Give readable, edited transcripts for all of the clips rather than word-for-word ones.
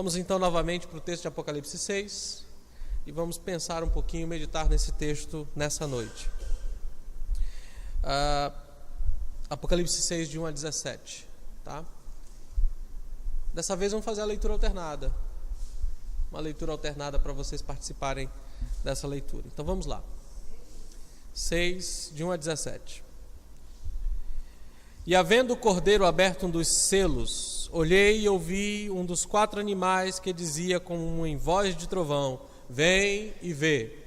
Vamos então novamente para o texto de Apocalipse 6 e vamos pensar um pouquinho, meditar nesse texto nessa noite. Apocalipse 6, de 1 a 17, tá? Dessa vez vamos fazer a leitura alternada, uma leitura alternada para vocês participarem dessa leitura. Então vamos lá. 6, de 1 a 17. E havendo o cordeiro aberto um dos selos, olhei e ouvi um dos 4 animais que dizia como em voz de trovão: vem e vê.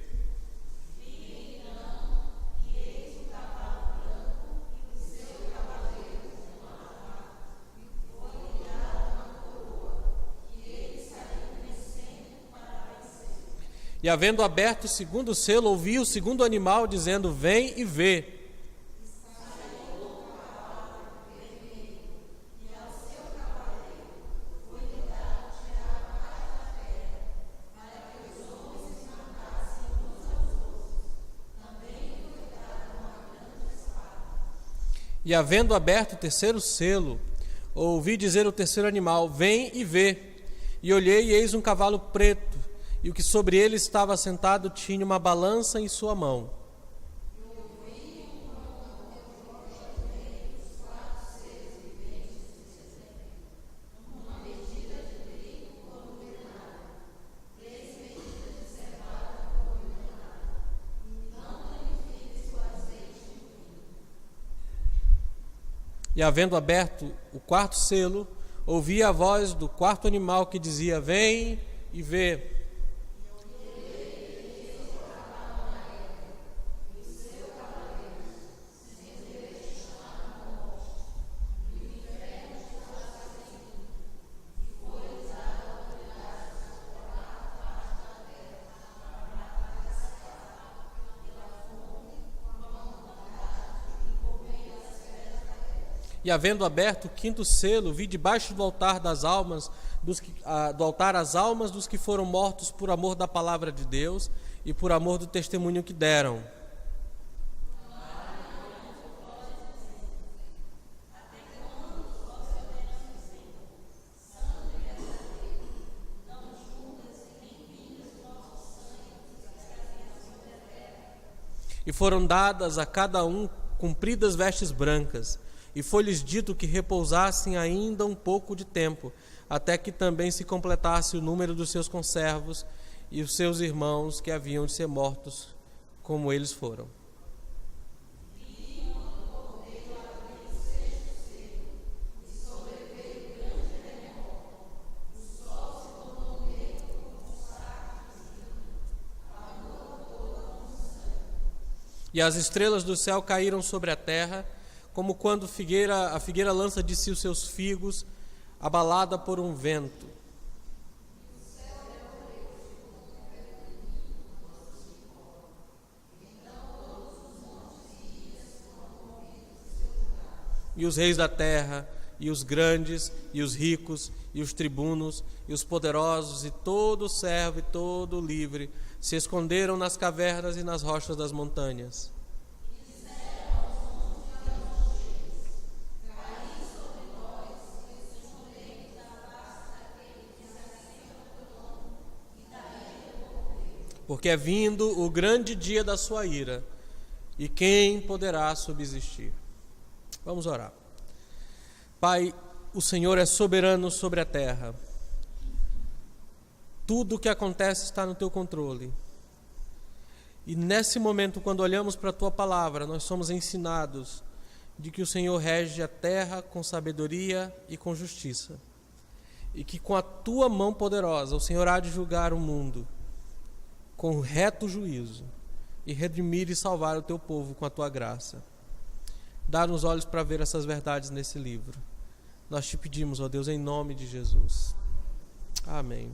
Vi então, e eis um cavalo branco, e o seu cavaleiro com uma arma, e foi-lhe dada uma coroa, e ele saiu vencendo para vencer. E havendo aberto o segundo selo, ouvi o segundo animal dizendo: vem e vê. E havendo aberto o terceiro selo, ouvi dizer o terceiro animal: vem e vê. E olhei, e eis um cavalo preto, e o que sobre ele estava sentado tinha uma balança em sua mão. E havendo aberto o 4º selo, ouvi a voz do 4º animal que dizia: vem e vê. E havendo aberto o 5º selo, vi debaixo do altar das almas, do altar as almas dos que foram mortos por amor da palavra de Deus e por amor do testemunho que deram. E foram dadas a cada um compridas vestes brancas. E foi-lhes dito que repousassem ainda um pouco de tempo, até que também se completasse o número dos seus conservos e os seus irmãos que haviam de ser mortos, como eles foram. E as estrelas do céu caíram sobre a terra, como quando a figueira lança de si os seus figos, abalada por um vento. E os reis da terra, e os grandes, e os ricos, e os tribunos, e os poderosos, e todo servo e todo livre, se esconderam nas cavernas e nas rochas das montanhas. Porque é vindo o grande dia da sua ira, e quem poderá subsistir? Vamos orar. Pai, o Senhor é soberano sobre a terra. Tudo o que acontece está no teu controle. E nesse momento, quando olhamos para a tua palavra, nós somos ensinados de que o Senhor rege a terra com sabedoria e com justiça. E que com a tua mão poderosa o Senhor há de julgar o mundo com reto juízo, e redimir e salvar o teu povo com a tua graça. Dá-nos olhos para ver essas verdades nesse livro. Nós te pedimos, ó Deus, em nome de Jesus. Amém.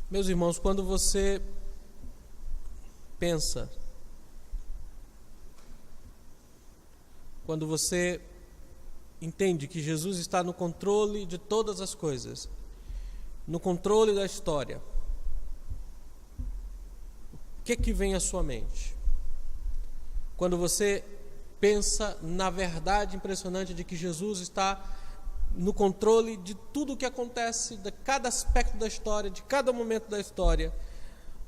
Meus irmãos, quando você pensa, quando você entende que Jesus está no controle de todas as coisas, no controle da história, o que vem à sua mente? Quando você pensa na verdade impressionante de que Jesus está no controle de tudo o que acontece, de cada aspecto da história, de cada momento da história,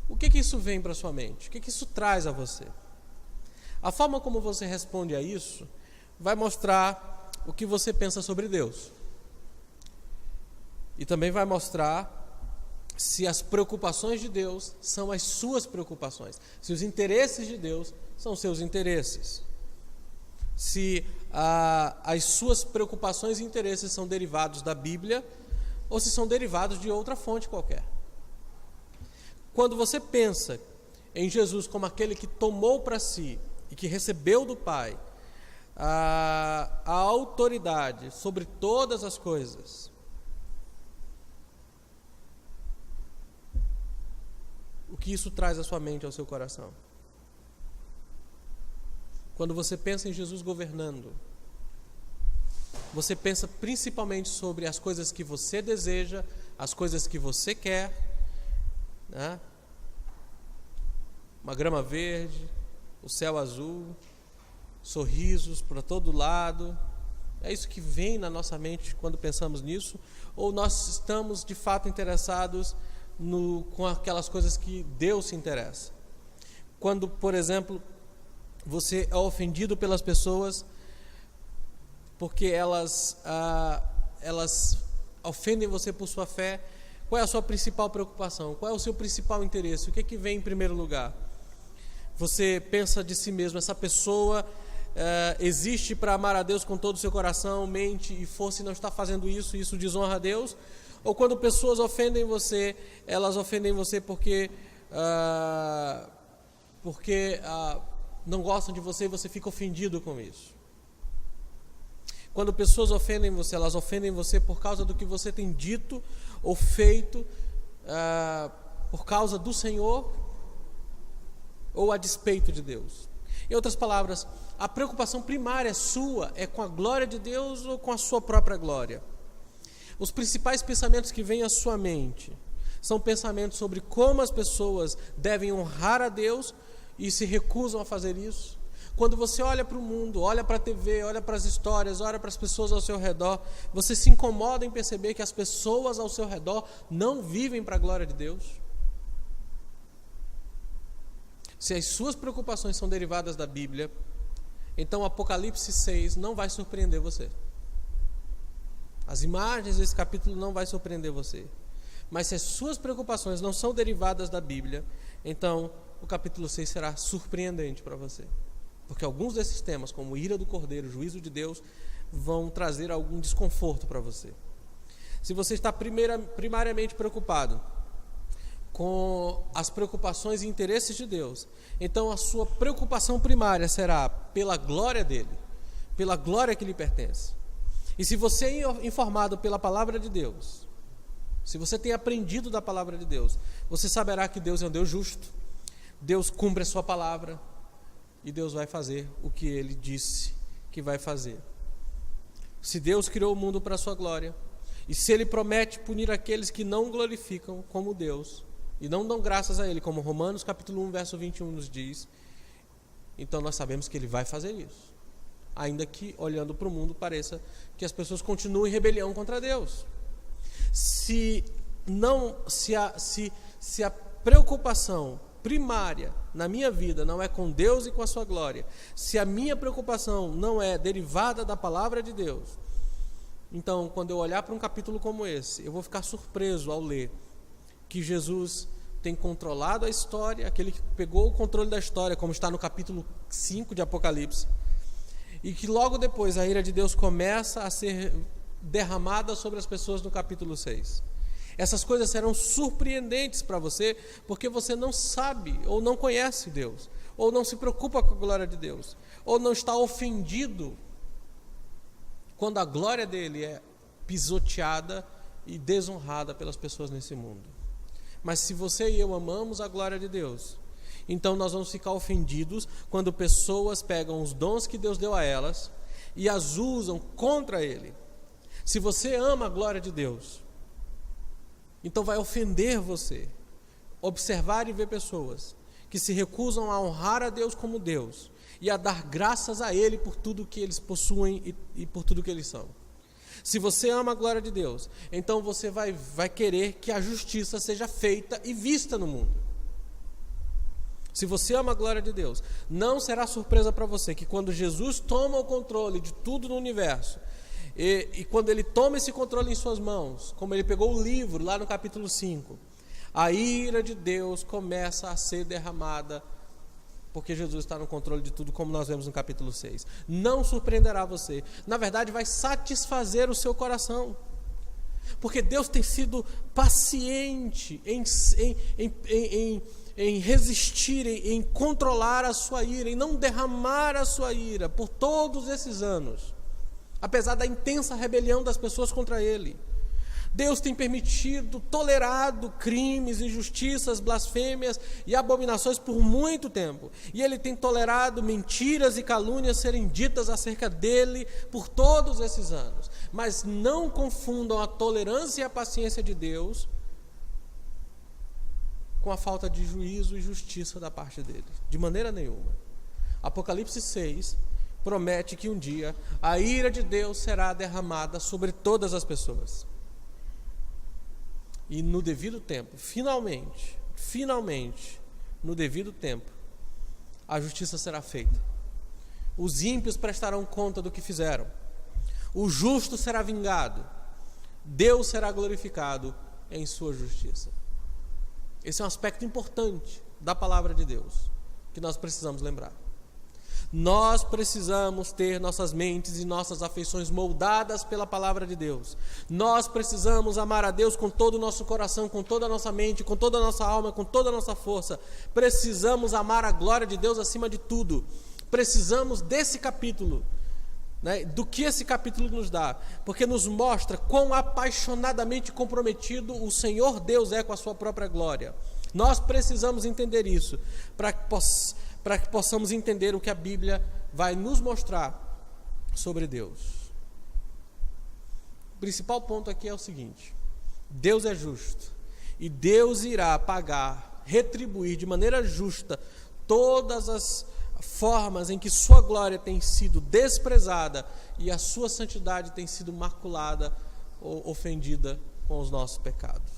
o que isso vem para a sua mente? O que isso traz a você? A forma como você responde a isso vai mostrar o que você pensa sobre Deus. E também vai mostrar se as preocupações de Deus são as suas preocupações, se os interesses de Deus são seus interesses, se as suas preocupações e interesses são derivados da Bíblia ou se são derivados de outra fonte qualquer. Quando você pensa em Jesus como aquele que tomou para si e que recebeu do Pai a autoridade sobre todas as coisas, o que isso traz à sua mente, ao seu coração? Quando você pensa em Jesus governando, você pensa principalmente sobre as coisas que você deseja, as coisas que você quer, né? Uma grama verde, o céu azul, sorrisos para todo lado. É isso que vem na nossa mente quando pensamos nisso? Ou nós estamos de fato interessados com aquelas coisas que Deus se interessa? Quando, por exemplo, você é ofendido pelas pessoas porque elas ofendem você por sua fé, qual é a sua principal preocupação? Qual é o seu principal interesse? O que é que vem em primeiro lugar? Você pensa de si mesmo, essa pessoa existe para amar a Deus com todo o seu coração, mente e força, e não está fazendo isso, e isso desonra a Deus? Ou quando pessoas ofendem você, elas ofendem você porque não gostam de você e você fica ofendido com isso? Quando pessoas ofendem você, elas ofendem você por causa do que você tem dito ou feito por causa do Senhor ou a despeito de Deus? Em outras palavras, a preocupação primária sua é com a glória de Deus ou com a sua própria glória? Os principais pensamentos que vêm à sua mente são pensamentos sobre como as pessoas devem honrar a Deus e se recusam a fazer isso. Quando você olha para o mundo, olha para a TV, olha para as histórias, olha para as pessoas ao seu redor, você se incomoda em perceber que as pessoas ao seu redor não vivem para a glória de Deus? Se as suas preocupações são derivadas da Bíblia, então Apocalipse 6 não vai surpreender você. As imagens desse capítulo não vai surpreender você. Mas se as suas preocupações não são derivadas da Bíblia, então o capítulo 6 será surpreendente para você. Porque alguns desses temas, como ira do Cordeiro, juízo de Deus, vão trazer algum desconforto para você. Se você está primariamente preocupado com as preocupações e interesses de Deus, então a sua preocupação primária será pela glória dele, pela glória que lhe pertence. E se você é informado pela palavra de Deus, se você tem aprendido da palavra de Deus, você saberá que Deus é um Deus justo, Deus cumpre a sua palavra e Deus vai fazer o que ele disse que vai fazer. Se Deus criou o mundo para a sua glória, e se ele promete punir aqueles que não glorificam como Deus e não dão graças a ele, como Romanos capítulo 1, verso 21 nos diz, então nós sabemos que ele vai fazer isso. Ainda que, olhando para o mundo, pareça que as pessoas continuam em rebelião contra Deus. Se a preocupação primária na minha vida não é com Deus e com a sua glória, se a minha preocupação não é derivada da palavra de Deus, então, quando eu olhar para um capítulo como esse, eu vou ficar surpreso ao ler que Jesus tem controlado a história, aquele que pegou o controle da história, como está no capítulo 5 de Apocalipse, e que logo depois a ira de Deus começa a ser derramada sobre as pessoas no capítulo 6. Essas coisas serão surpreendentes para você, porque você não sabe ou não conhece Deus, ou não se preocupa com a glória de Deus, ou não está ofendido quando a glória dele é pisoteada e desonrada pelas pessoas nesse mundo. Mas se você e eu amamos a glória de Deus, então nós vamos ficar ofendidos quando pessoas pegam os dons que Deus deu a elas e as usam contra ele. Se você ama a glória de Deus, então vai ofender você observar e ver pessoas que se recusam a honrar a Deus como Deus e a dar graças a ele por tudo que eles possuem e por tudo que eles são. Se você ama a glória de Deus, então você vai querer que a justiça seja feita e vista no mundo. Se você ama a glória de Deus, não será surpresa para você que quando Jesus toma o controle de tudo no universo, e quando ele toma esse controle em suas mãos, como ele pegou o livro lá no capítulo 5, a ira de Deus começa a ser derramada, porque Jesus está no controle de tudo, como nós vemos no capítulo 6. Não surpreenderá você. Na verdade, vai satisfazer o seu coração. Porque Deus tem sido paciente em resistir, em controlar a sua ira, em não derramar a sua ira por todos esses anos. Apesar da intensa rebelião das pessoas contra Ele. Deus tem permitido, tolerado crimes, injustiças, blasfêmias e abominações por muito tempo. E Ele tem tolerado mentiras e calúnias serem ditas acerca dEle por todos esses anos. Mas não confundam a tolerância e a paciência de Deus com a falta de juízo e justiça da parte dEle. De maneira nenhuma. Apocalipse 6 promete que um dia a ira de Deus será derramada sobre todas as pessoas. E no devido tempo, finalmente, no devido tempo, a justiça será feita. Os ímpios prestarão conta do que fizeram. O justo será vingado. Deus será glorificado em sua justiça. Esse é um aspecto importante da palavra de Deus, que nós precisamos lembrar. Nós precisamos ter nossas mentes e nossas afeições moldadas pela palavra de Deus. Nós precisamos amar a Deus com todo o nosso coração, com toda a nossa mente, com toda a nossa alma, com toda a nossa força. Precisamos amar a glória de Deus acima de tudo. Precisamos desse capítulo, do que esse capítulo nos dá, porque nos mostra quão apaixonadamente comprometido o Senhor Deus é com a sua própria glória. Nós precisamos entender isso, para que possamos entender o que a Bíblia vai nos mostrar sobre Deus. O principal ponto aqui é o seguinte: Deus é justo, e Deus irá pagar, retribuir de maneira justa todas as formas em que sua glória tem sido desprezada e a sua santidade tem sido maculada ou ofendida com os nossos pecados.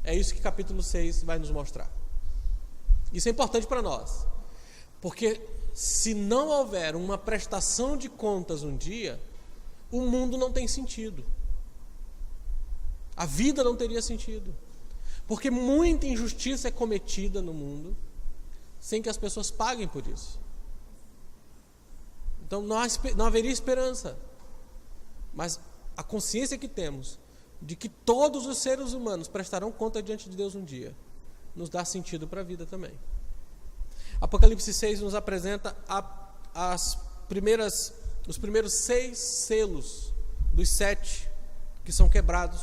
É isso que capítulo 6 vai nos mostrar. Isso é importante para nós, porque se não houver uma prestação de contas um dia, o mundo não tem sentido. A vida não teria sentido, porque muita injustiça é cometida no mundo sem que as pessoas paguem por isso. Então não haveria esperança. Mas a consciência que temos de que todos os seres humanos prestarão conta diante de Deus um dia, nos dá sentido para a vida também. Apocalipse 6 nos apresenta os primeiros 6 selos dos 7 que são quebrados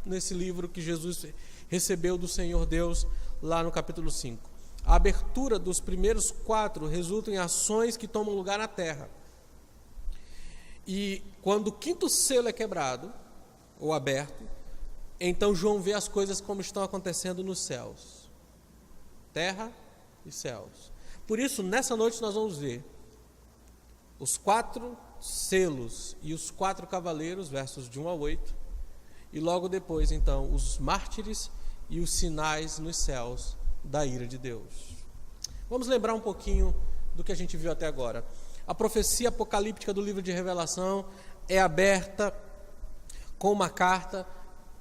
nesse livro que Jesus recebeu do Senhor Deus lá no capítulo 5. A abertura dos primeiros 4 resulta em ações que tomam lugar na terra. E quando o 5º selo é quebrado, ou aberto, então João vê as coisas como estão acontecendo nos céus. Terra e céus. Por isso, nessa noite nós vamos ver os 4 selos e os 4 cavaleiros, versos de 1 a 8, e logo depois, então, os mártires e os sinais nos céus da ira de Deus. Vamos lembrar um pouquinho do que a gente viu até agora. A profecia apocalíptica do livro de Revelação é aberta com uma carta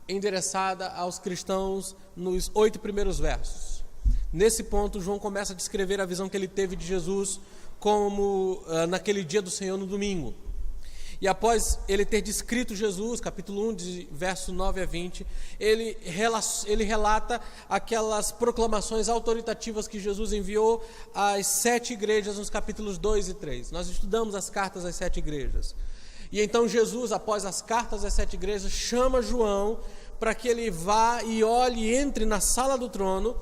endereçada aos cristãos nos 8 primeiros versos. Nesse ponto, João começa a descrever a visão que ele teve de Jesus como naquele dia do Senhor, no domingo. E após ele ter descrito Jesus, capítulo 1, de verso 9 a 20, ele relata aquelas proclamações autoritativas que Jesus enviou às 7 igrejas nos capítulos 2 e 3. Nós estudamos as cartas às 7 igrejas. E então Jesus, após as cartas às 7 igrejas, chama João para que ele vá e olhe e entre na sala do trono,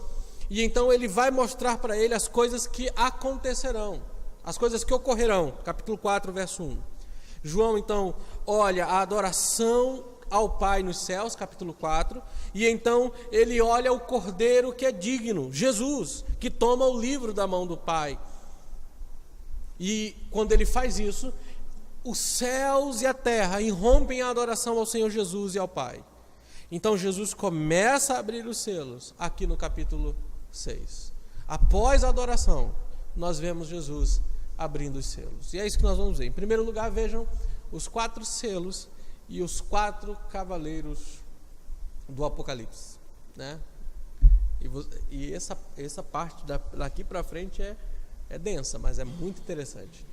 e então ele vai mostrar para ele as coisas que acontecerão, as coisas que ocorrerão. Capítulo 4, verso 1. João, então, olha a adoração ao Pai nos céus, capítulo 4, e então ele olha o Cordeiro que é digno, Jesus, que toma o livro da mão do Pai. E quando ele faz isso, os céus e a terra irrompem a adoração ao Senhor Jesus e ao Pai. Então Jesus começa a abrir os selos aqui no capítulo 6. Após a adoração, nós vemos Jesus abrindo os selos. E é isso que nós vamos ver. Em primeiro lugar, vejam os 4 selos e os 4 cavaleiros do Apocalipse, né? E essa parte daqui para frente é densa, mas é muito interessante.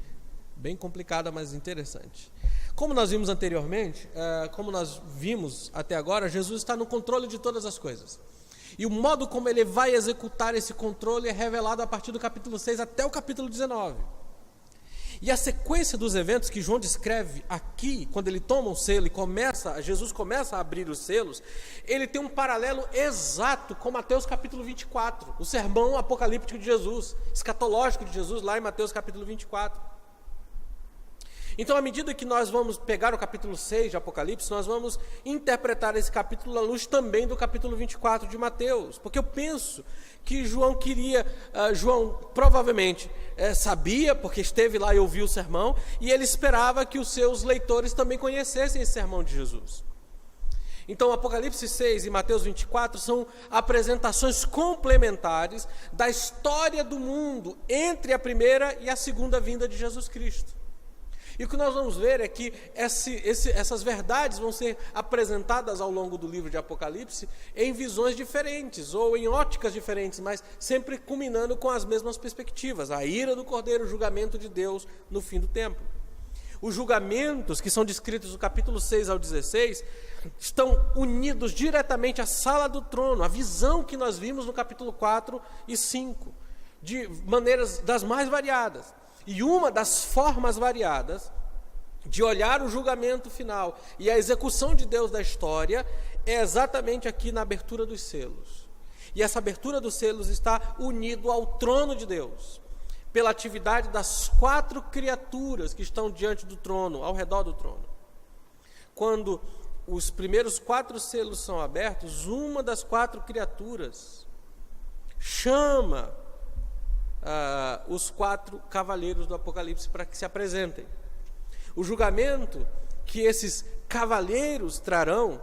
Bem complicada, mas interessante. Como nós vimos anteriormente, como nós vimos até agora, Jesus está no controle de todas as coisas. E o modo como ele vai executar esse controle é revelado a partir do capítulo 6 até o capítulo 19. E a sequência dos eventos que João descreve aqui, quando ele toma um selo e Jesus começa a abrir os selos, ele tem um paralelo exato com Mateus capítulo 24, o sermão apocalíptico de Jesus, escatológico de Jesus, lá em Mateus capítulo 24. Então, à medida que nós vamos pegar o capítulo 6 de Apocalipse, nós vamos interpretar esse capítulo à luz também do capítulo 24 de Mateus, porque eu penso que João provavelmente sabia, porque esteve lá e ouviu o sermão, e ele esperava que os seus leitores também conhecessem esse sermão de Jesus. Então, Apocalipse 6 e Mateus 24 são apresentações complementares da história do mundo entre a primeira e a segunda vinda de Jesus Cristo. E o que nós vamos ver é que essas verdades vão ser apresentadas ao longo do livro de Apocalipse em visões diferentes, ou em óticas diferentes, mas sempre culminando com as mesmas perspectivas: a ira do Cordeiro, o julgamento de Deus no fim do tempo. Os julgamentos que são descritos do capítulo 6 ao 16 estão unidos diretamente à sala do trono, a visão que nós vimos no capítulo 4 e 5, de maneiras das mais variadas. E uma das formas variadas de olhar o julgamento final e a execução de Deus da história é exatamente aqui na abertura dos selos. E essa abertura dos selos está unido ao trono de Deus, pela atividade das 4 criaturas que estão diante do trono, ao redor do trono. Quando os primeiros 4 selos são abertos, uma das 4 criaturas chama os 4 cavaleiros do Apocalipse para que se apresentem. O julgamento que esses cavaleiros trarão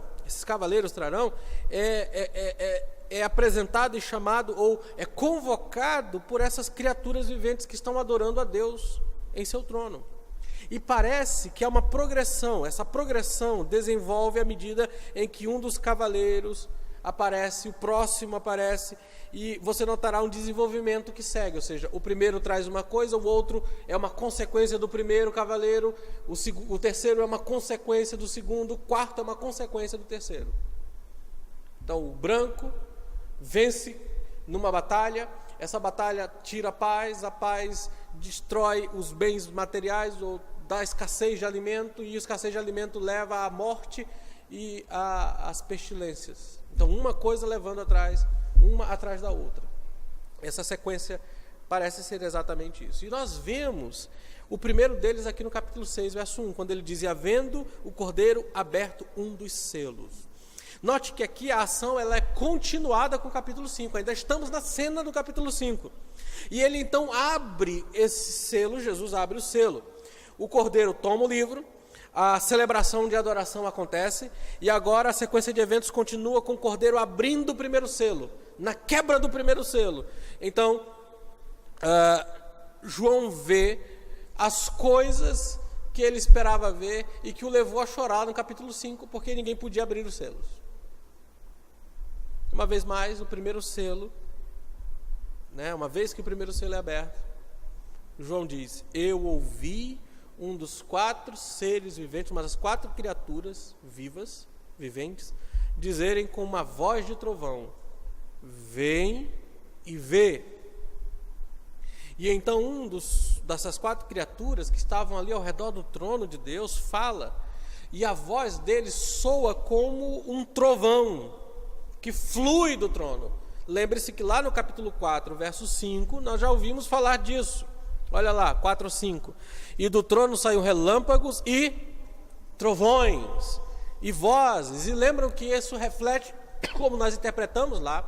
é apresentado e chamado, ou é convocado por essas criaturas viventes que estão adorando a Deus em seu trono. E parece que há uma progressão, essa progressão desenvolve à medida em que um dos cavaleiros aparece, o próximo aparece, e você notará um desenvolvimento que segue, ou seja, o primeiro traz uma coisa, o outro é uma consequência do primeiro cavaleiro, o terceiro é uma consequência do segundo, o quarto é uma consequência do terceiro. Então, o branco vence numa batalha, essa batalha tira a paz destrói os bens materiais, ou dá escassez de alimento, e a escassez de alimento leva à morte e às pestilências. Então, uma coisa levando uma atrás da outra. Essa sequência parece ser exatamente isso. E nós vemos o primeiro deles aqui no capítulo 6, verso 1, quando ele diz: e havendo o Cordeiro aberto um dos selos. Note que aqui a ação ela é continuada com o capítulo 5, ainda estamos na cena do capítulo 5. E ele então abre esse selo, Jesus abre o selo. O Cordeiro toma o livro, a celebração de adoração acontece, e agora a sequência de eventos continua com o Cordeiro abrindo o primeiro selo, na quebra do primeiro selo. Então, João vê as coisas que ele esperava ver e que o levou a chorar no capítulo 5, porque ninguém podia abrir os selos. Uma vez mais, o primeiro selo, uma vez que o primeiro selo é aberto, João diz: eu ouvi um dos 4 seres viventes, uma das 4 criaturas viventes, dizerem com uma voz de trovão: vem e vê. E então dessas 4 criaturas que estavam ali ao redor do trono de Deus fala, e a voz dele soa como um trovão que flui do trono. Lembre-se que lá no capítulo 4, verso 5, nós já ouvimos falar disso. Olha lá, 4, 5. E do trono saíram relâmpagos e trovões e vozes. E lembram que isso reflete, como nós interpretamos lá,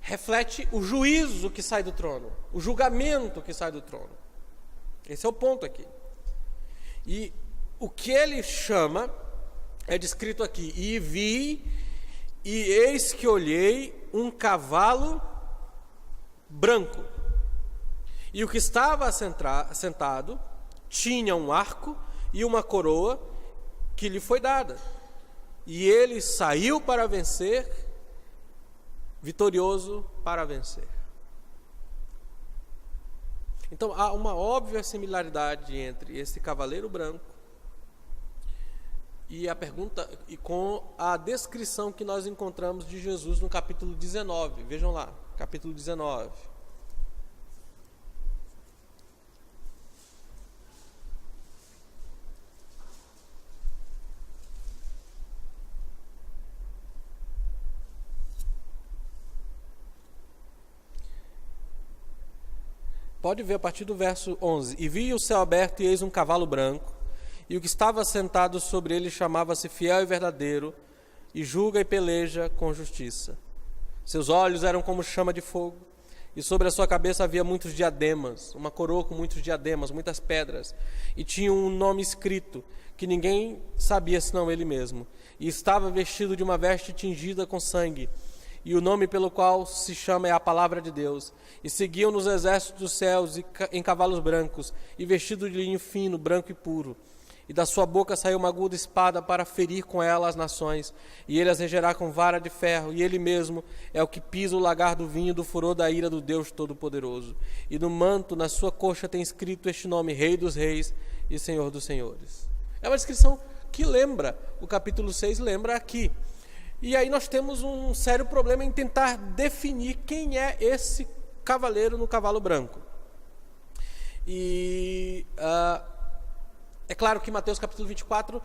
reflete o juízo que sai do trono, o julgamento que sai do trono. Esse é o ponto aqui. E o que ele chama é descrito aqui: e vi, e eis que olhei um cavalo branco. E o que estava sentado tinha um arco e uma coroa que lhe foi dada. E ele saiu para vencer, vitorioso para vencer. Então há uma óbvia similaridade entre esse cavaleiro branco e a pergunta e com a descrição que nós encontramos de Jesus no capítulo 19. Vejam lá, capítulo 19. Pode ver a partir do verso 11. E vi o céu aberto e eis um cavalo branco, e o que estava sentado sobre ele chamava-se Fiel e Verdadeiro, e julga e peleja com justiça. Seus olhos eram como chama de fogo, e sobre a sua cabeça havia muitos diademas, uma coroa com muitos diademas, muitas pedras, e tinha um nome escrito, que ninguém sabia senão ele mesmo. E estava vestido de uma veste tingida com sangue, e o nome pelo qual se chama é a Palavra de Deus. E seguiam nos exércitos dos céus em cavalos brancos, e vestido de linho fino, branco e puro. E da sua boca saiu uma aguda espada para ferir com ela as nações, e ele as regerá com vara de ferro, e ele mesmo é o que pisa o lagar do vinho do furor da ira do Deus Todo-Poderoso. E no manto, na sua coxa, tem escrito este nome: Rei dos Reis e Senhor dos Senhores. É uma descrição que lembra, o capítulo 6 lembra aqui. E aí nós temos um sério problema em tentar definir quem é esse cavaleiro no cavalo branco. E é claro que Mateus capítulo 24,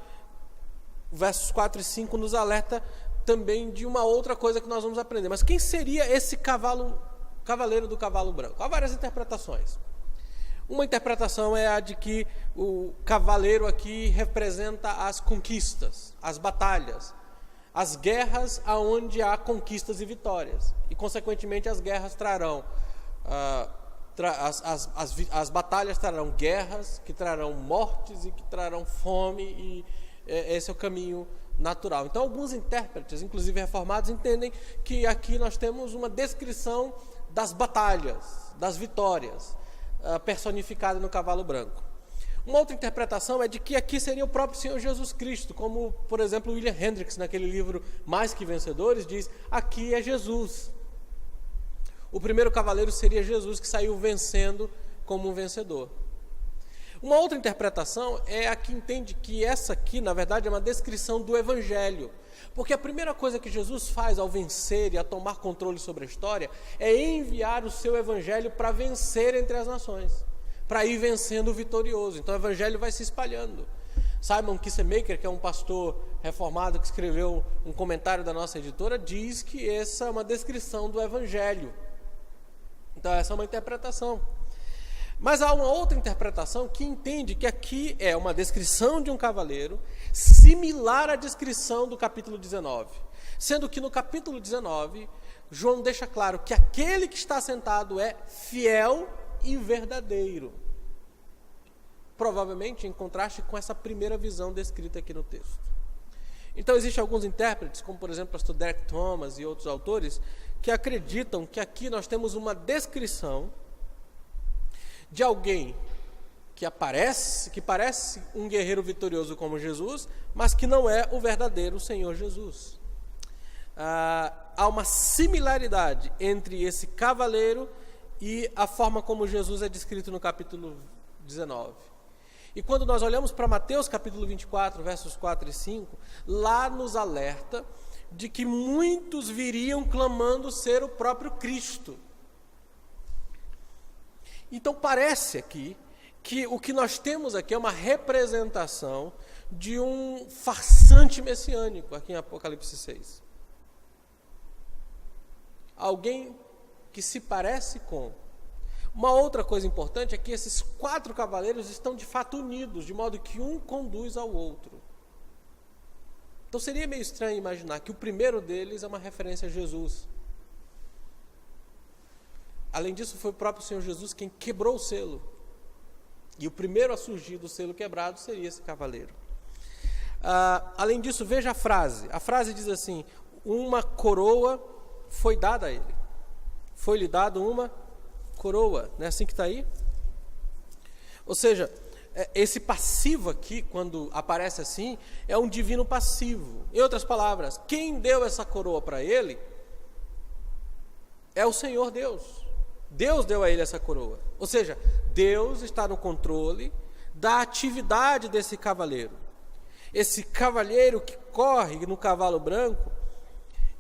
versos 4 e 5 nos alerta também de uma outra coisa que nós vamos aprender. Mas quem seria esse cavaleiro do cavalo branco? Há várias interpretações. Uma interpretação é a de que o cavaleiro aqui representa as conquistas, as batalhas, as guerras aonde há conquistas e vitórias. E, consequentemente, as guerras trarão, as batalhas trarão guerras, que trarão mortes e que trarão fome, e esse é o caminho natural. Então, alguns intérpretes, inclusive reformados, entendem que aqui nós temos uma descrição das batalhas, das vitórias, personificada no cavalo branco. Uma outra interpretação é de que aqui seria o próprio Senhor Jesus Cristo, como, por exemplo, William Hendricks, naquele livro Mais que Vencedores, diz: aqui é Jesus. O primeiro cavaleiro seria Jesus, que saiu vencendo como um vencedor. Uma outra interpretação é a que entende que essa aqui, na verdade, é uma descrição do Evangelho. Porque a primeira coisa que Jesus faz ao vencer e a tomar controle sobre a história é enviar o seu Evangelho para vencer entre as nações, para ir vencendo vitorioso. Então o Evangelho vai se espalhando. Simon Kissemaker, que é um pastor reformado que escreveu um comentário da nossa editora, diz que essa é uma descrição do Evangelho. Então essa é uma interpretação. Mas há uma outra interpretação que entende que aqui é uma descrição de um cavaleiro similar à descrição do capítulo 19. Sendo que no capítulo 19, João deixa claro que aquele que está sentado é fiel e verdadeiro. Provavelmente em contraste com essa primeira visão descrita aqui no texto. Então existem alguns intérpretes, como por exemplo o pastor Derek Thomas e outros autores, que acreditam que aqui nós temos uma descrição de alguém que parece um guerreiro vitorioso como Jesus, mas que não é o verdadeiro Senhor Jesus. Há uma similaridade entre esse cavaleiro e a forma como Jesus é descrito no capítulo 19. E quando nós olhamos para Mateus capítulo 24, versos 4 e 5, lá nos alerta de que muitos viriam clamando ser o próprio Cristo. Então parece aqui que o que nós temos aqui é uma representação de um farsante messiânico, aqui em Apocalipse 6. Alguém que se parece com. Uma outra coisa importante é que esses 4 cavaleiros estão de fato unidos, de modo que um conduz ao outro. Então seria meio estranho imaginar que o primeiro deles é uma referência a Jesus. Além disso, foi o próprio Senhor Jesus quem quebrou o selo. E o primeiro a surgir do selo quebrado seria esse cavaleiro. Além disso, veja a frase. A frase diz assim: uma coroa foi dada a ele. Foi-lhe dado uma coroa. Não é assim que está aí? Ou seja, esse passivo aqui, quando aparece assim, é um divino passivo. Em outras palavras, quem deu essa coroa para ele é o Senhor Deus. Deus deu a ele essa coroa. Ou seja, Deus está no controle da atividade desse cavaleiro. Esse cavaleiro que corre no cavalo branco,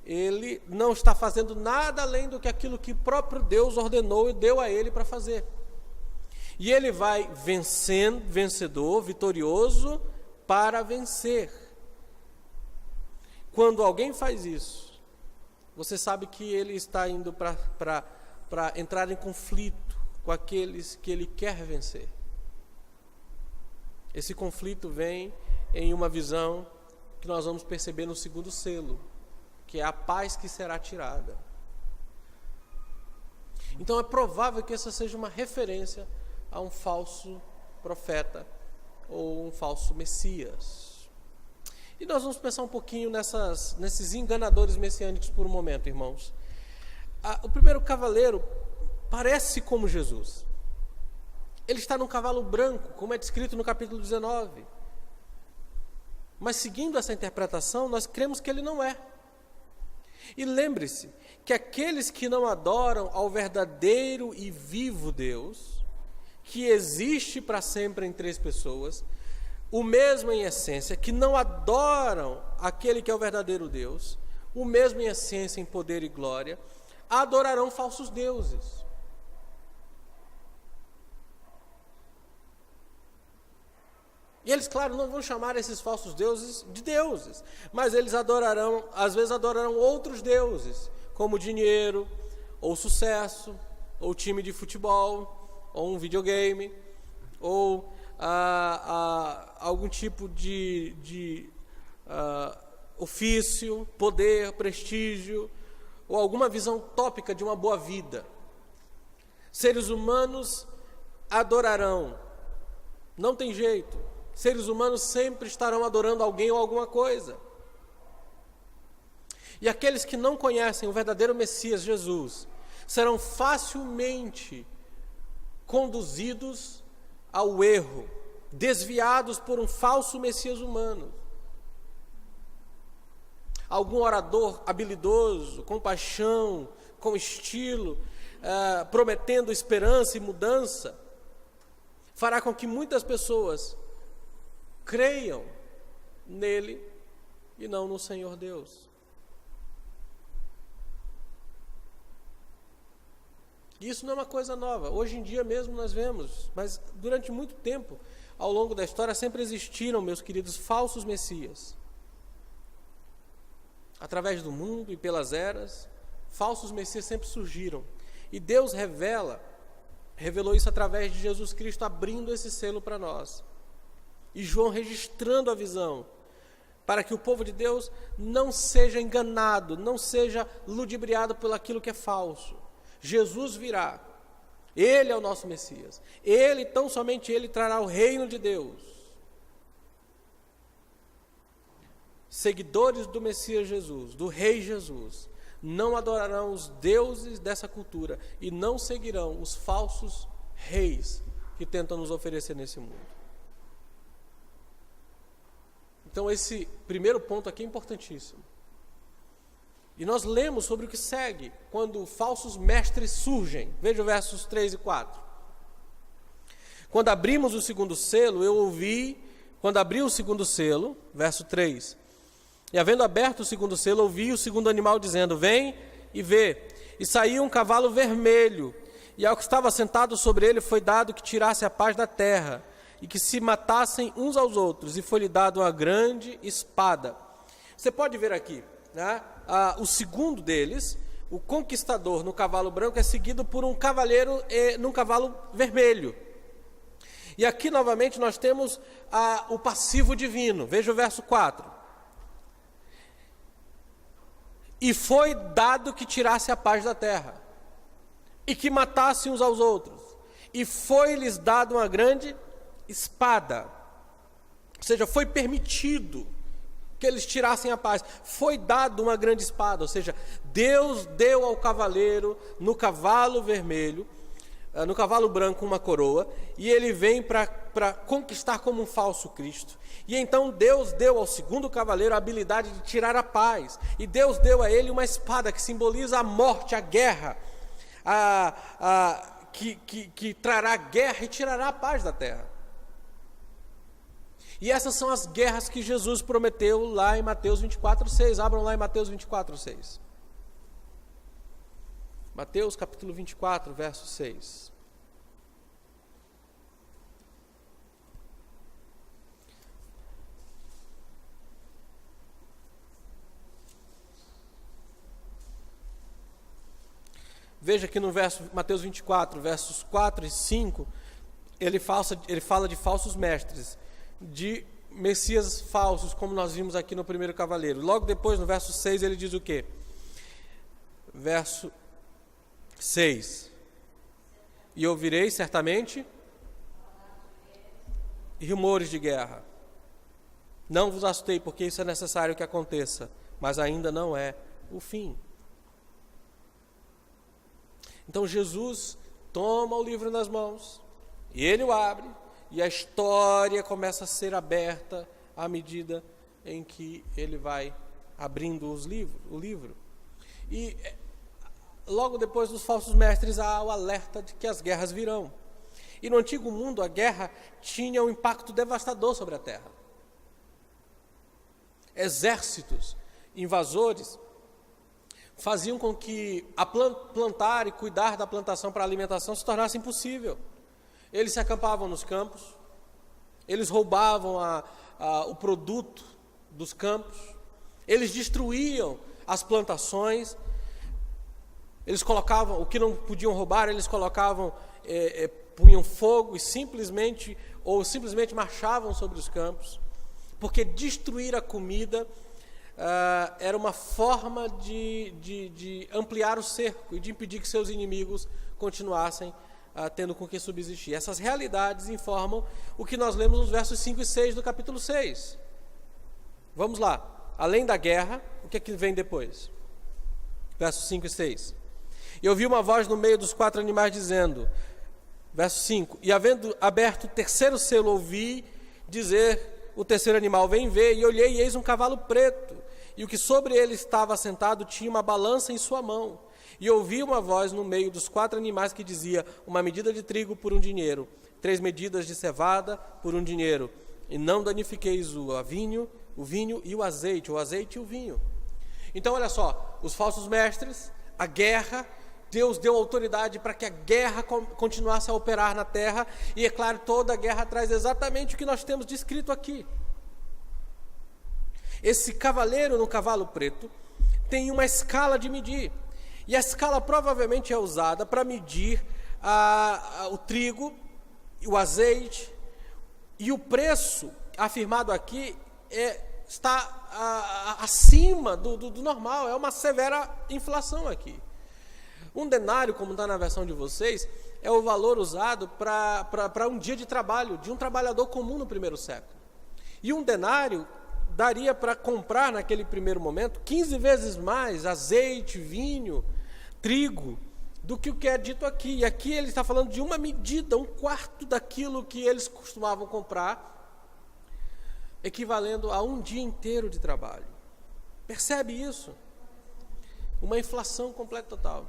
ele não está fazendo nada além do que aquilo que o próprio Deus ordenou e deu a ele para fazer. E ele vai vencedor, vitorioso, para vencer. Quando alguém faz isso, você sabe que ele está indo para entrar em conflito com aqueles que ele quer vencer. Esse conflito vem em uma visão que nós vamos perceber no segundo selo, que é a paz que será tirada. Então é provável que essa seja uma referência a um falso profeta ou um falso Messias. E nós vamos pensar um pouquinho nesses enganadores messiânicos por um momento, irmãos. O primeiro cavaleiro parece como Jesus. Ele está num cavalo branco, como é descrito no capítulo 19. Mas seguindo essa interpretação, nós cremos que ele não é. E lembre-se que aqueles que não adoram ao verdadeiro e vivo Deus, que existe para sempre em três pessoas, o mesmo em essência, que não adoram aquele que é o verdadeiro Deus, o mesmo em essência, em poder e glória, adorarão falsos deuses. E eles, claro, não vão chamar esses falsos deuses de deuses, mas eles adorarão, às vezes adorarão outros deuses, como dinheiro, ou sucesso, ou time de futebol, ou um videogame, ou algum tipo de ofício, poder, prestígio, ou alguma visão utópica de uma boa vida. Seres humanos adorarão, não tem jeito. Seres humanos sempre estarão adorando alguém ou alguma coisa. E aqueles que não conhecem o verdadeiro Messias, Jesus, serão facilmente conduzidos ao erro, desviados por um falso Messias humano. Algum orador habilidoso, com paixão, com estilo, prometendo esperança e mudança, fará com que muitas pessoas creiam nele e não no Senhor Deus. Isso não é uma coisa nova. Hoje em dia mesmo nós vemos, mas durante muito tempo, ao longo da história, sempre existiram, meus queridos, falsos messias. Através do mundo e pelas eras, falsos messias sempre surgiram. E Deus revelou isso através de Jesus Cristo, abrindo esse selo para nós. E João registrando a visão, para que o povo de Deus não seja enganado, não seja ludibriado por aquilo que é falso. Jesus virá, Ele é o nosso Messias, Ele, tão somente Ele, trará o reino de Deus. Seguidores do Messias Jesus, do Rei Jesus, não adorarão os deuses dessa cultura e não seguirão os falsos reis que tentam nos oferecer nesse mundo. Então esse primeiro ponto aqui é importantíssimo. E nós lemos sobre o que segue, quando falsos mestres surgem. Veja os versos 3 e 4. Quando abrimos o segundo selo, quando abri o segundo selo, verso 3, e havendo aberto o segundo selo, ouvi o segundo animal dizendo, vem e vê. E saiu um cavalo vermelho, e ao que estava sentado sobre ele foi dado que tirasse a paz da terra, e que se matassem uns aos outros, e foi-lhe dado uma grande espada. Você pode ver aqui, né? O segundo deles, o conquistador no cavalo branco, é seguido por um cavaleiro num cavalo vermelho. E aqui novamente nós temos o passivo divino. Veja o verso 4. E foi dado que tirasse a paz da terra, e que matassem uns aos outros, e foi-lhes dado uma grande espada. Ou seja, foi permitido que eles tirassem a paz. Foi dado uma grande espada, ou seja, Deus deu ao cavaleiro, no cavalo vermelho, no cavalo branco, uma coroa, e ele vem para conquistar como um falso Cristo. E então Deus deu ao segundo cavaleiro a habilidade de tirar a paz. E Deus deu a ele uma espada que simboliza a morte, a guerra, que trará guerra e tirará a paz da terra. E essas são as guerras que Jesus prometeu lá em Mateus 24:6. Abram lá em Mateus 24:6. Mateus capítulo 24, verso 6. Veja que no verso Mateus 24, versos 4 e 5, ele fala de falsos mestres, de messias falsos, como nós vimos aqui no primeiro cavaleiro. Logo depois, no verso 6, ele diz o quê? Verso 6. E ouvireis certamente rumores de guerra. Não vos assustei, porque isso é necessário que aconteça, mas ainda não é o fim. Então Jesus toma o livro nas mãos, e ele o abre, e a história começa a ser aberta à medida em que ele vai abrindo o livro. E logo depois dos falsos mestres há o alerta de que as guerras virão. E no antigo mundo a guerra tinha um impacto devastador sobre a terra. Exércitos invasores faziam com que plantar e cuidar da plantação para a alimentação se tornasse impossível. Eles se acampavam nos campos, eles roubavam o produto dos campos, eles destruíam as plantações, eles colocavam, o que não podiam roubar, eles colocavam, punham fogo e simplesmente marchavam sobre os campos, porque destruir a comida era uma forma de ampliar o cerco e de impedir que seus inimigos continuassem tendo com que subsistir. Essas realidades informam o que nós lemos nos versos 5 e 6 do capítulo 6. Vamos lá. Além da guerra, o que é que vem depois? Versos 5 e 6. E ouvi uma voz no meio dos 4 animais dizendo, verso 5, e havendo aberto o terceiro selo, ouvi dizer o terceiro animal, vem ver, e olhei, e eis um cavalo preto, e o que sobre ele estava assentado tinha uma balança em sua mão. E ouvi uma voz no meio dos 4 animais que dizia, uma medida de trigo por 1 dinheiro, 3 medidas de cevada por 1 dinheiro, e não danifiqueis o vinho e o azeite e o vinho. Então, olha só, os falsos mestres, a guerra, Deus deu autoridade para que a guerra continuasse a operar na terra, e é claro, toda a guerra traz exatamente o que nós temos descrito aqui. Esse cavaleiro no cavalo preto tem uma escala de medir, e a escala provavelmente é usada para medir o trigo, o azeite, e o preço afirmado aqui está acima do normal, é uma severa inflação aqui. Um denário, como está na versão de vocês, é o valor usado para um dia de trabalho, de um trabalhador comum no primeiro século. E um denário daria para comprar, naquele primeiro momento, 15 vezes mais azeite, vinho, trigo, do que o que é dito aqui. E aqui ele está falando de uma medida, 1/4 daquilo que eles costumavam comprar, equivalendo a um dia inteiro de trabalho. Percebe isso? Uma inflação completa total.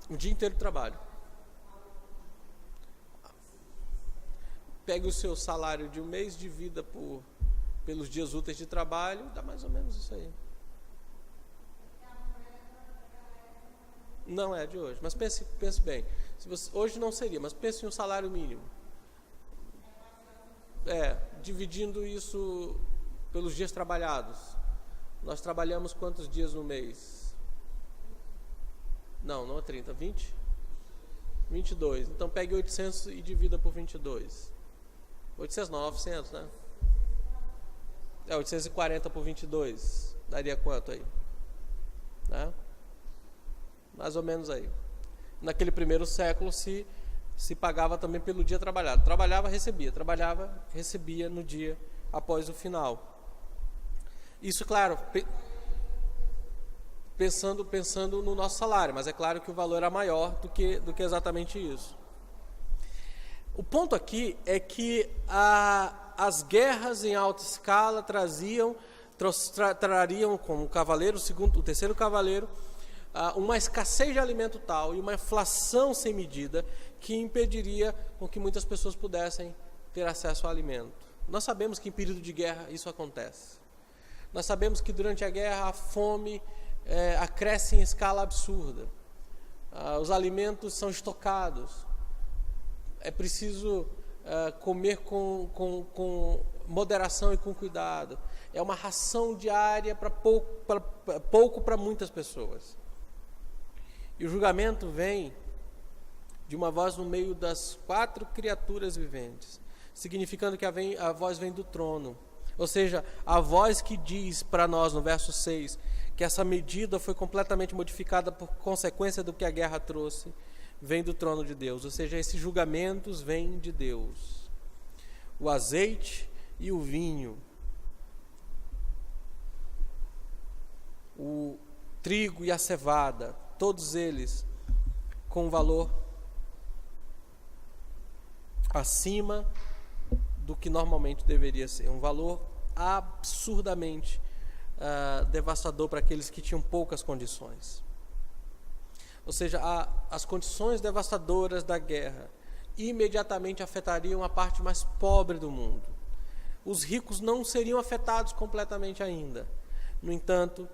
Um dia inteiro de trabalho. Pegue o seu salário de um mês, divida pelos dias úteis de trabalho, dá mais ou menos isso aí. Não é de hoje, mas pense bem. Hoje não seria, mas pense em um salário mínimo. Dividindo isso pelos dias trabalhados. Nós trabalhamos quantos dias no mês? Não é 30, 20? 22. Então pegue 800 e divida por 22. 800 não, 900, né? 840 por 22. Daria quanto aí? Né? Mais ou menos aí. Naquele primeiro século se se pagava também pelo dia trabalhado. Trabalhava, recebia no dia após o final. Isso, claro, pensando no nosso salário, mas é claro que o valor era maior do que exatamente isso. O ponto aqui é que as guerras em alta escala trariam como cavaleiro, o terceiro cavaleiro, uma escassez de alimento tal e uma inflação sem medida que impediria com que muitas pessoas pudessem ter acesso ao alimento. Nós sabemos que em período de guerra isso acontece. Nós sabemos que durante a guerra a fome acresce em escala absurda. Os alimentos são estocados. É preciso comer com moderação e com cuidado. É uma ração diária para pouco para muitas pessoas. E o julgamento vem de uma voz no meio das 4 criaturas viventes, significando que a voz vem do trono. Ou seja, a voz que diz para nós no verso 6 que essa medida foi completamente modificada por consequência do que a guerra trouxe, vem do trono de Deus. Ou seja, esses julgamentos vêm de Deus. O azeite e o vinho, o trigo e a cevada, todos eles com valor acima do que normalmente deveria ser. Um valor absurdamente devastador para aqueles que tinham poucas condições. Ou seja, as condições devastadoras da guerra imediatamente afetariam a parte mais pobre do mundo. Os ricos não seriam afetados completamente ainda. No entanto,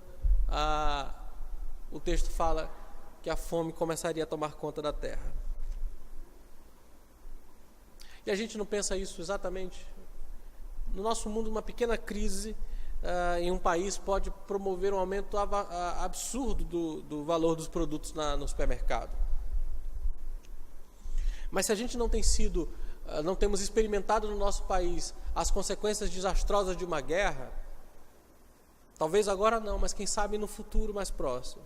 o texto fala que a fome começaria a tomar conta da terra. E a gente não pensa isso exatamente? No nosso mundo, uma pequena crise em um país pode promover um aumento absurdo do valor dos produtos no supermercado. Mas se a gente não temos experimentado no nosso país as consequências desastrosas de uma guerra, talvez agora não, mas quem sabe no futuro mais próximo.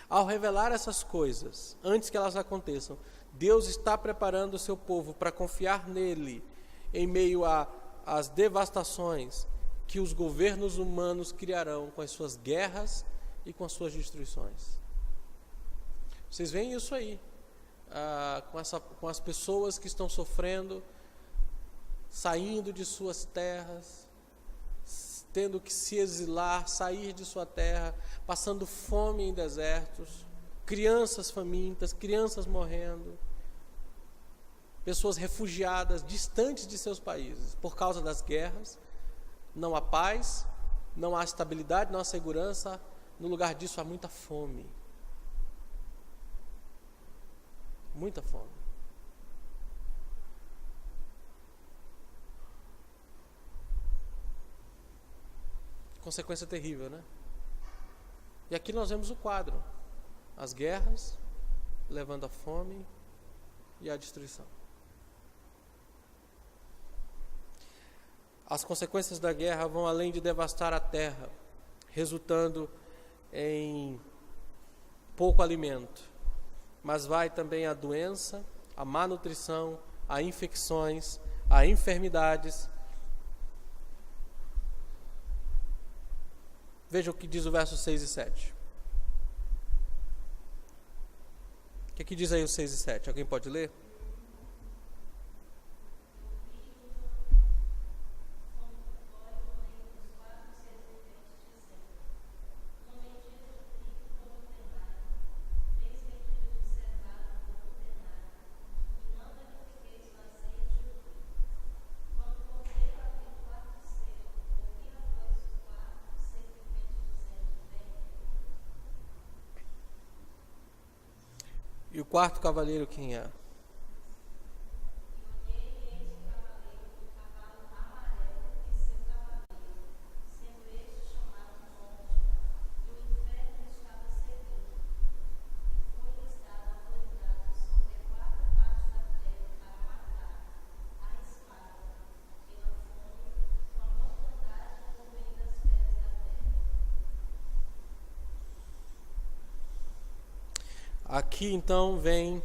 Ao revelar essas coisas, antes que elas aconteçam, Deus está preparando o seu povo para confiar nele em meio às devastações que os governos humanos criarão com as suas guerras e com as suas destruições. Vocês veem isso aí, com as pessoas que estão sofrendo, saindo de suas terras, tendo que se exilar, sair de sua terra, passando fome em desertos, crianças famintas, crianças morrendo, pessoas refugiadas, distantes de seus países, por causa das guerras. Não há paz, não há estabilidade, não há segurança, no lugar disso há muita fome. Muita fome. Consequência terrível, né? E aqui nós vemos o quadro: as guerras levando à fome e à destruição. As consequências da guerra vão além de devastar a terra, resultando em pouco alimento, mas vai também a doença, a má nutrição, a infecções, a enfermidades. Veja o que diz o verso 6 e 7. O que diz aí o 6 e 7? Alguém pode ler? E o quarto cavaleiro quem é? Aqui então vem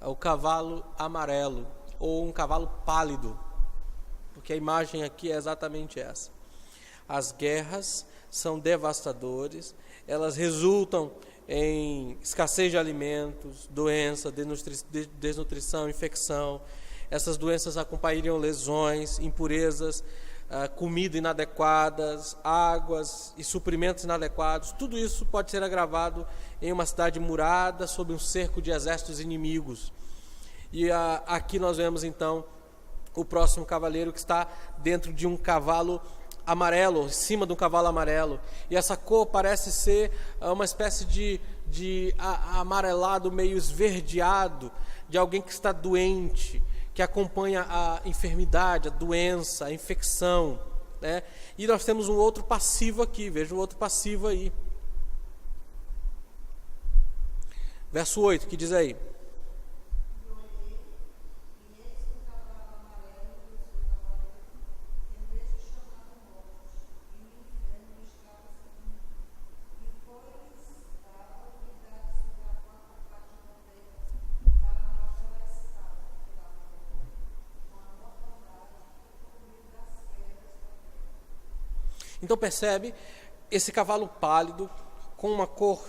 o cavalo amarelo, ou um cavalo pálido, porque a imagem aqui é exatamente essa. As guerras são devastadoras, elas resultam em escassez de alimentos, doença, desnutrição, infecção. Essas doenças acompanhariam lesões, impurezas, comida inadequadas, águas e suprimentos inadequados. Tudo isso pode ser agravado em uma cidade murada, sob um cerco de exércitos inimigos. E aqui nós vemos então o próximo cavaleiro que está dentro de um cavalo amarelo, em cima de um cavalo amarelo. E essa cor parece ser uma espécie de amarelado meio esverdeado, de alguém que está doente, que acompanha a enfermidade, a doença, a infecção, né? E nós temos um outro passivo aqui, veja o outro passivo aí. Verso 8, que diz aí? Então percebe esse cavalo pálido, com uma cor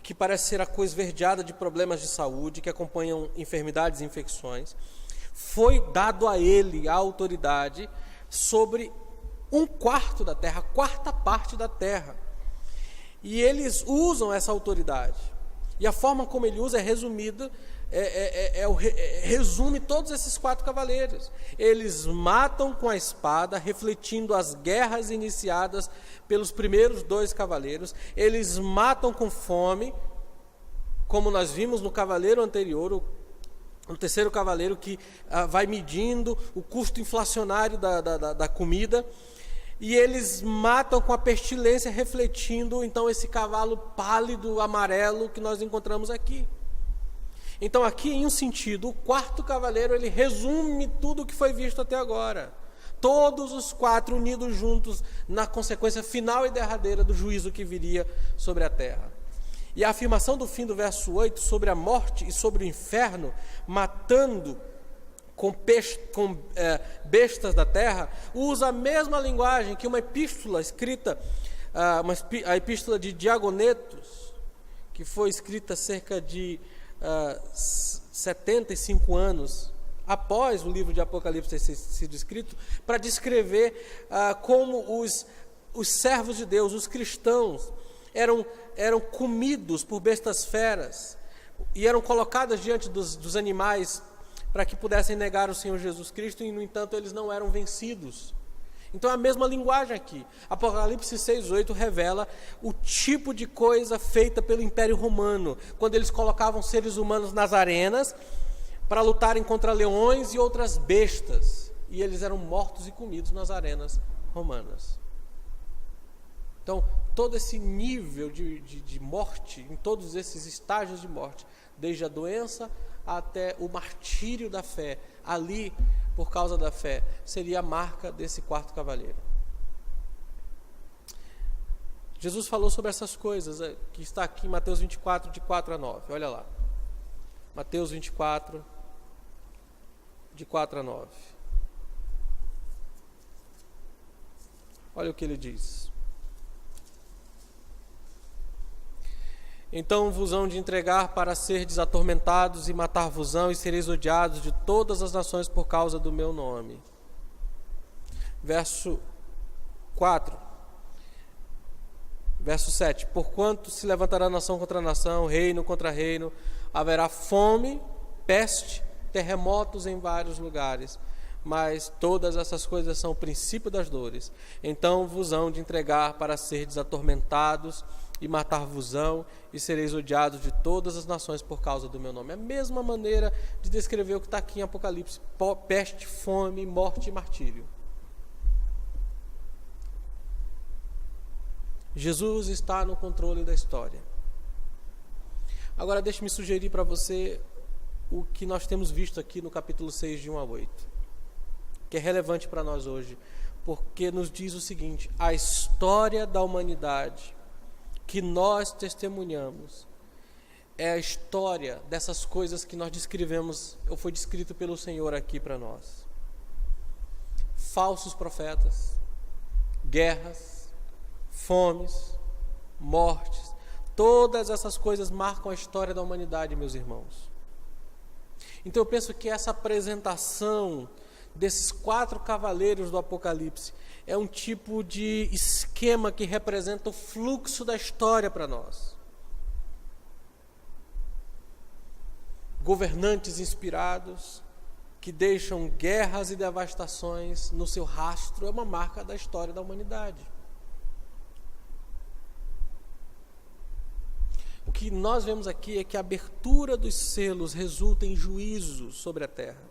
que parece ser a cor esverdeada de problemas de saúde, que acompanham enfermidades e infecções. Foi dado a ele a autoridade sobre 1/4 da terra, a 4ª parte da terra. E eles usam essa autoridade. E a forma como ele usa é resumida, resume todos esses 4 cavaleiros. Eles matam com a espada, refletindo as guerras iniciadas pelos primeiros 2 cavaleiros. Eles matam com fome, como nós vimos no cavaleiro anterior, o 3º cavaleiro, que vai medindo o custo inflacionário da comida. E eles matam com a pestilência, refletindo então esse cavalo pálido, amarelo, que nós encontramos aqui. Então aqui, em um sentido, o 4º cavaleiro, ele resume tudo o que foi visto até agora. Todos os 4 unidos juntos na consequência final e derradeira do juízo que viria sobre a terra. E a afirmação do fim do verso 8 sobre a morte e sobre o inferno, matando com bestas da terra, usa a mesma linguagem que uma epístola escrita, a epístola de Diagonetos, que foi escrita cerca de 75 anos após o livro de Apocalipse ter sido escrito, para descrever como os servos de Deus, os cristãos, eram comidos por bestas feras e eram colocadas diante dos animais para que pudessem negar o Senhor Jesus Cristo, e no entanto eles não eram vencidos. Então é a mesma linguagem aqui. Apocalipse 6:8 revela o tipo de coisa feita pelo Império Romano, quando eles colocavam seres humanos nas arenas para lutarem contra leões e outras bestas, e eles eram mortos e comidos nas arenas romanas. Então, todo esse nível de morte, em todos esses estágios de morte, desde a doença até o martírio da fé, ali, por causa da fé, seria a marca desse 4º cavaleiro. Jesus falou sobre essas coisas, que está aqui em Mateus 24, de 4 a 9. Olha lá. Mateus 24, de 4 a 9. Olha o que ele diz. Então vos hão de entregar para serdes atormentados e matar-vos-ão, e sereis odiados de todas as nações por causa do meu nome. Verso 4. Verso 7. Porquanto se levantará nação contra nação, reino contra reino, haverá fome, peste, terremotos em vários lugares. Mas todas essas coisas são o princípio das dores. Então vos hão de entregar para serdes atormentados e matar-vos-ão, e sereis odiados de todas as nações por causa do meu nome. É a mesma maneira de descrever o que está aqui em Apocalipse: peste, fome, morte e martírio. Jesus está no controle da história. Agora deixe-me sugerir para você o que nós temos visto aqui no capítulo 6, de 1 a 8, que é relevante para nós hoje, porque nos diz o seguinte: a história da humanidade que nós testemunhamos é a história dessas coisas que nós descrevemos, ou foi descrito pelo Senhor aqui para nós. Falsos profetas, guerras, fomes, mortes, todas essas coisas marcam a história da humanidade, meus irmãos. Então eu penso que essa apresentação desses 4 cavaleiros do Apocalipse é um tipo de esquema que representa o fluxo da história para nós. Governantes inspirados, que deixam guerras e devastações no seu rastro, é uma marca da história da humanidade. O que nós vemos aqui é que a abertura dos selos resulta em juízo sobre a terra.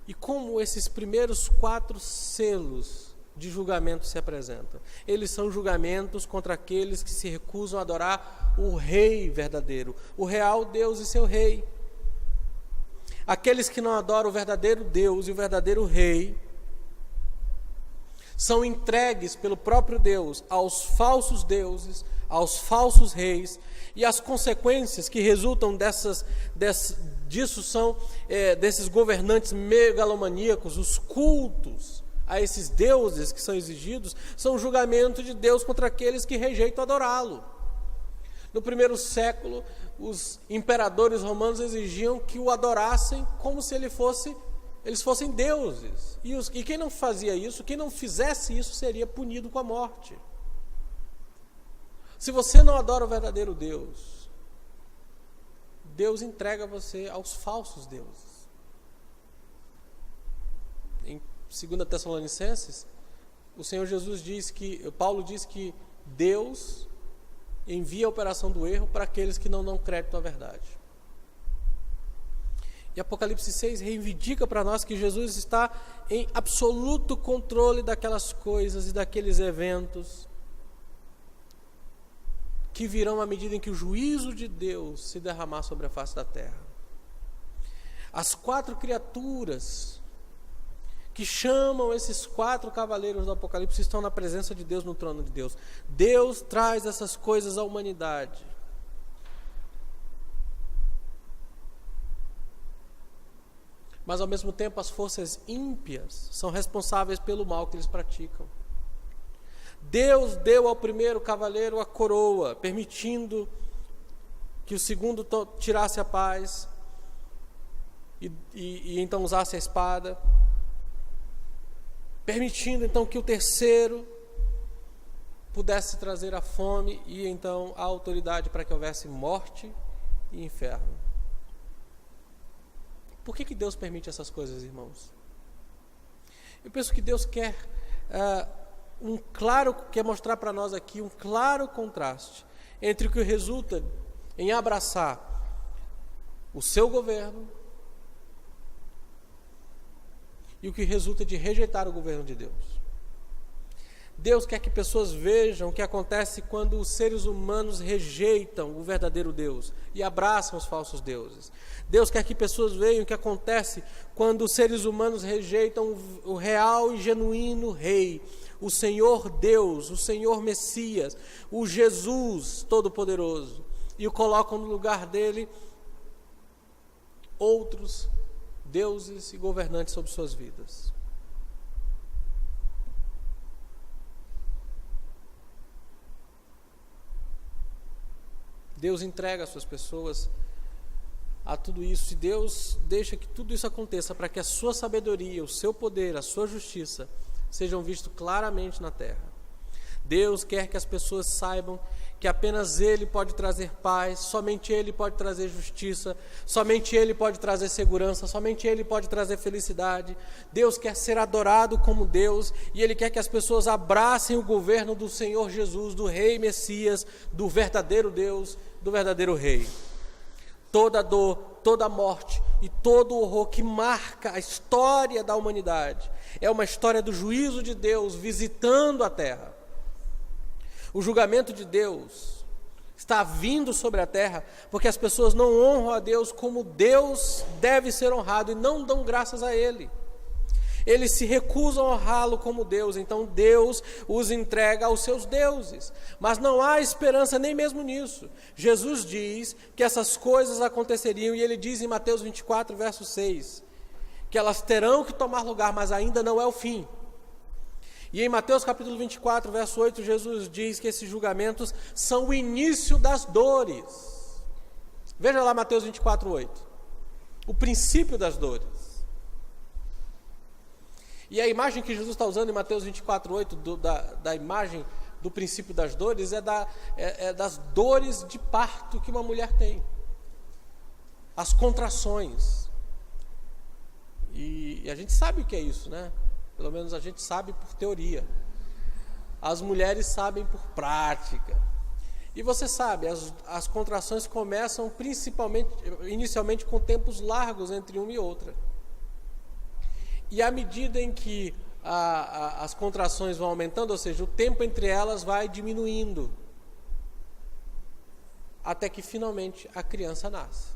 E como esses primeiros 4 selos de julgamento se apresentam? Eles são julgamentos contra aqueles que se recusam a adorar o Rei verdadeiro, o real Deus e seu Rei. Aqueles que não adoram o verdadeiro Deus e o verdadeiro Rei são entregues pelo próprio Deus aos falsos deuses, aos falsos reis, e as consequências que resultam disso são desses governantes megalomaníacos, os cultos a esses deuses que são exigidos, são o julgamento de Deus contra aqueles que rejeitam adorá-lo. No primeiro século, os imperadores romanos exigiam que o adorassem como se eles fossem deuses. E quem não fazia isso, quem não fizesse isso, seria punido com a morte. Se você não adora o verdadeiro Deus, Deus entrega você aos falsos deuses. Em 2 Tessalonicenses, o Senhor Jesus Paulo diz que Deus envia a operação do erro para aqueles que não dão crédito à verdade. E Apocalipse 6 reivindica para nós que Jesus está em absoluto controle daquelas coisas e daqueles eventos que virão à medida em que o juízo de Deus se derramar sobre a face da terra. As 4 criaturas que chamam esses 4 cavaleiros do Apocalipse estão na presença de Deus, no trono de Deus. Deus traz essas coisas à humanidade. Mas ao mesmo tempo as forças ímpias são responsáveis pelo mal que eles praticam. Deus deu ao primeiro cavaleiro a coroa, permitindo que o segundo tirasse a paz e então usasse a espada, permitindo então que o terceiro pudesse trazer a fome e então a autoridade para que houvesse morte e inferno. Por que Deus permite essas coisas, irmãos? Eu penso que Deus quer quer mostrar para nós aqui um claro contraste entre o que resulta em abraçar o seu governo e o que resulta de rejeitar o governo de Deus. Deus quer que pessoas vejam o que acontece quando os seres humanos rejeitam o verdadeiro Deus e abraçam os falsos deuses. Deus quer que pessoas vejam o que acontece quando os seres humanos rejeitam o real e genuíno Rei, o Senhor Deus, o Senhor Messias, o Jesus Todo-Poderoso, e o colocam no lugar dele outros deuses e governantes sobre suas vidas. Deus entrega as suas pessoas a tudo isso, e Deus deixa que tudo isso aconteça para que a sua sabedoria, o seu poder, a sua justiça sejam vistos claramente na terra. Deus quer que as pessoas saibam que apenas Ele pode trazer paz, somente Ele pode trazer justiça, somente Ele pode trazer segurança, somente Ele pode trazer felicidade. Deus quer ser adorado como Deus, e Ele quer que as pessoas abracem o governo do Senhor Jesus, do Rei Messias, do verdadeiro Deus, do verdadeiro Rei. Toda dor, toda morte e todo o horror que marca a história da humanidade é uma história do juízo de Deus visitando a terra. O julgamento de Deus está vindo sobre a terra porque as pessoas não honram a Deus como Deus deve ser honrado e não dão graças a Ele. Eles se recusam a honrá-lo como Deus, então Deus os entrega aos seus deuses. Mas não há esperança nem mesmo nisso. Jesus diz que essas coisas aconteceriam, e ele diz em Mateus 24, verso 6, que elas terão que tomar lugar, mas ainda não é o fim. E em Mateus capítulo 24, verso 8, Jesus diz que esses julgamentos são o início das dores. Veja lá Mateus 24, 8. O princípio das dores. E a imagem que Jesus está usando em Mateus 24, 8, da imagem do princípio das dores, é das dores de parto que uma mulher tem. As contrações. E a gente sabe o que é isso, né? Pelo menos a gente sabe por teoria. As mulheres sabem por prática. E você sabe, as contrações começam inicialmente com tempos largos entre uma e outra. E à medida em que as contrações vão aumentando, ou seja, o tempo entre elas vai diminuindo, até que finalmente a criança nasce.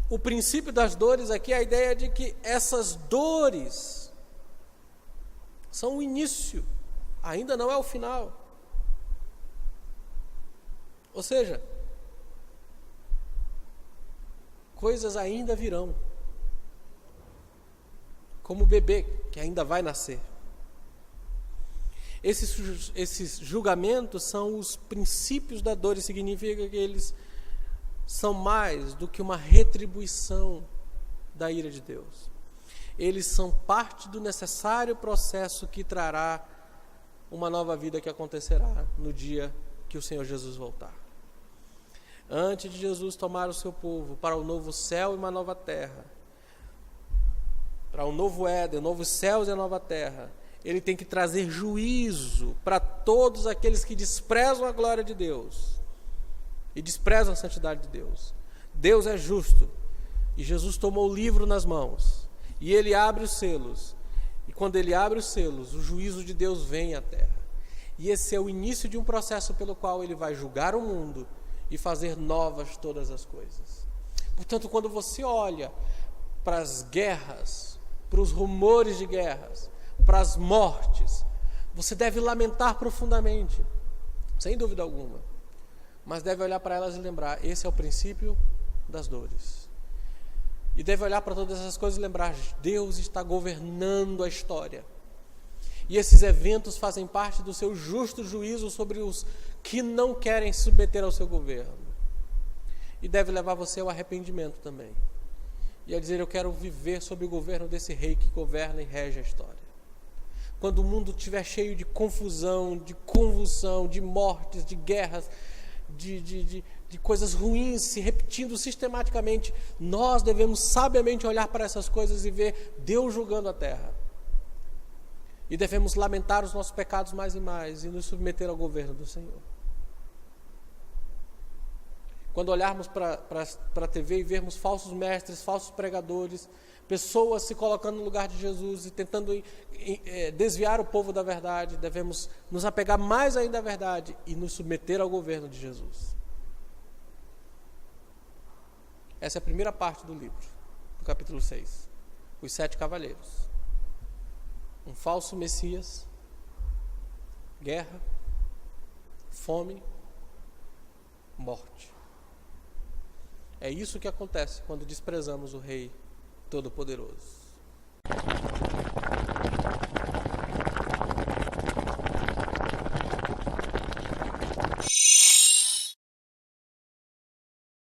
O princípio das dores aqui é a ideia de que essas dores são o início, ainda não é o final. Ou seja, coisas ainda virão. Como o bebê que ainda vai nascer. Esses julgamentos são os princípios da dor, e significa que eles são mais do que uma retribuição da ira de Deus. Eles são parte do necessário processo que trará uma nova vida que acontecerá no dia que o Senhor Jesus voltar. Antes de Jesus tomar o seu povo para o novo céu e uma nova terra, para o novo Éden, novos céus e a nova terra, ele tem que trazer juízo para todos aqueles que desprezam a glória de Deus e desprezam a santidade de Deus. Deus é justo, e Jesus tomou o livro nas mãos, e ele abre os selos, e quando ele abre os selos, o juízo de Deus vem à terra. E esse é o início de um processo pelo qual ele vai julgar o mundo e fazer novas todas as coisas. Portanto, quando você olha para as guerras, para os rumores de guerras, para as mortes, você deve lamentar profundamente, sem dúvida alguma, mas deve olhar para elas e lembrar, esse é o princípio das dores. E deve olhar para todas essas coisas e lembrar, Deus está governando a história. E esses eventos fazem parte do seu justo juízo sobre os que não querem se submeter ao seu governo. E deve levar você ao arrependimento também. E a dizer, eu quero viver sob o governo desse rei que governa e rege a história. Quando o mundo estiver cheio de confusão, de convulsão, de mortes, de guerras, de coisas ruins se repetindo sistematicamente, nós devemos sabiamente olhar para essas coisas e ver Deus julgando a terra. E devemos lamentar os nossos pecados mais e mais e nos submeter ao governo do Senhor. Quando olharmos para a TV e vermos falsos mestres, falsos pregadores, pessoas se colocando no lugar de Jesus e tentando desviar o povo da verdade, devemos nos apegar mais ainda à verdade e nos submeter ao governo de Jesus. Essa é a primeira parte do livro, do capítulo 6. Os 7 cavaleiros. Um falso Messias, guerra, fome, morte. É isso que acontece quando desprezamos o Rei Todo-Poderoso.